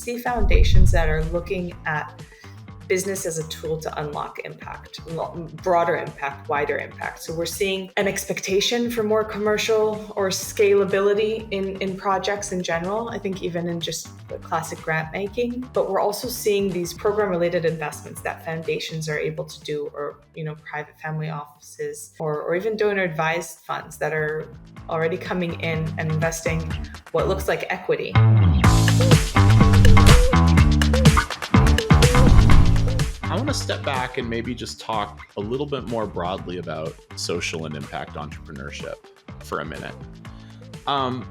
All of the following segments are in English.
see foundations that are looking at business as a tool to unlock impact, broader impact, wider impact. So we're seeing an expectation for more commercial or scalability in projects in general, I think even in just the classic grant making. But we're also seeing these program-related investments that foundations are able to do, or private family offices, or even donor-advised funds that are already coming in and investing what looks like equity. I want to step back and maybe just talk a little bit more broadly about social and impact entrepreneurship for a minute. I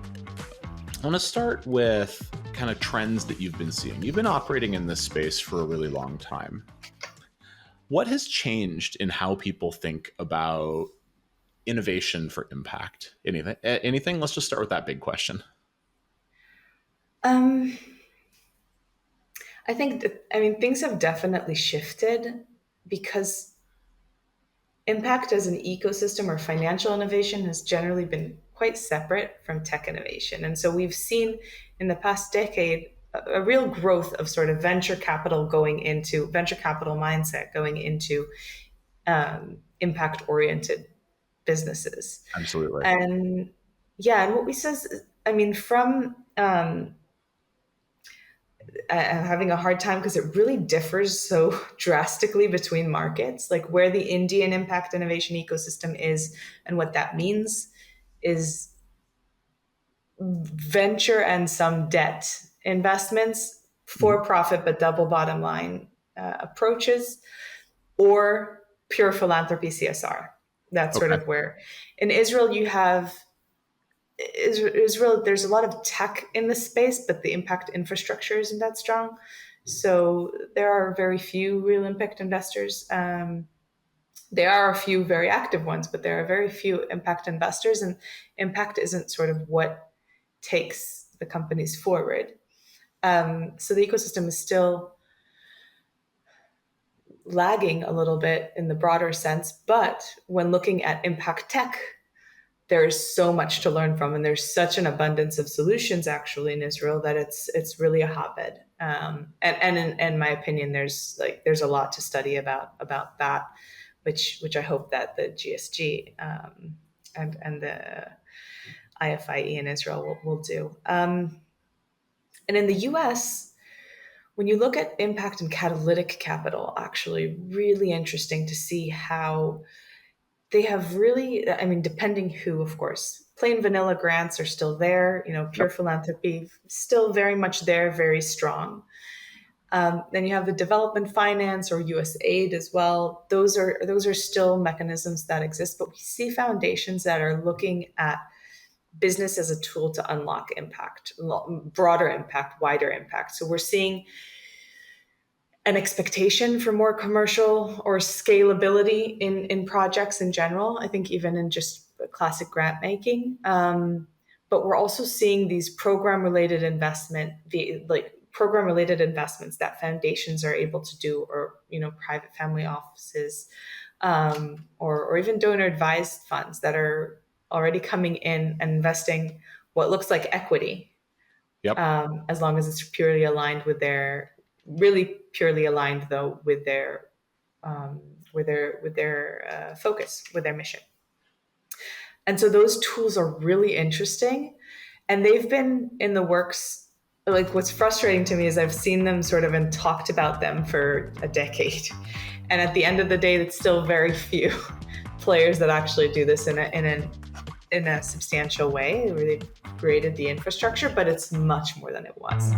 want to start with kind of trends that you've been seeing. You've been operating in this space for a really long time. What has changed in how people think about innovation for impact? Anything? Let's just start with that big question. I think things have definitely shifted because impact as an ecosystem or financial innovation has generally been quite separate from tech innovation. And so we've seen in the past decade a real growth of sort of venture capital mindset going into impact-oriented businesses. Absolutely. And what we says, from I'm having a hard time because it really differs so drastically between markets. Like where the Indian impact innovation ecosystem is and what that means is venture and some debt investments, for profit but double bottom line approaches, or pure philanthropy CSR. That's sort of where in Israel you have Israel, there's a lot of tech in the space, but the impact infrastructure isn't that strong. So there are very few real impact investors. There are a few very active ones, but there are very few impact investors, and impact isn't sort of what takes the companies forward. So the ecosystem is still lagging a little bit in the broader sense, but when looking at impact tech, there's so much to learn from, and there's such an abundance of solutions actually in Israel that it's really a hotbed. And in my opinion, there's a lot to study about that, which I hope that the GSG and the IFIE in Israel will do. And in the US, when you look at impact and catalytic capital, actually really interesting to see how they have really, depending who, of course, plain vanilla grants are still there, pure philanthropy, still very much there, very strong. Then you have the development finance or US aid as well. Those are still mechanisms that exist, but we see foundations that are looking at business as a tool to unlock impact, broader impact, wider impact. So we're seeing an expectation for more commercial or scalability in projects in general, I think even in just classic grant making. But we're also seeing these program-related investments that foundations are able to do, or private family offices, or even donor-advised funds that are already coming in and investing what looks like equity. Yep. As long as it's purely aligned with their focus, with their mission. And so those tools are really interesting, and they've been in the works. Like what's frustrating to me is I've seen them sort of and talked about them for a decade, and at the end of the day, it's still very few players that actually do this in a substantial way, where they've created the infrastructure, but it's much more than it was.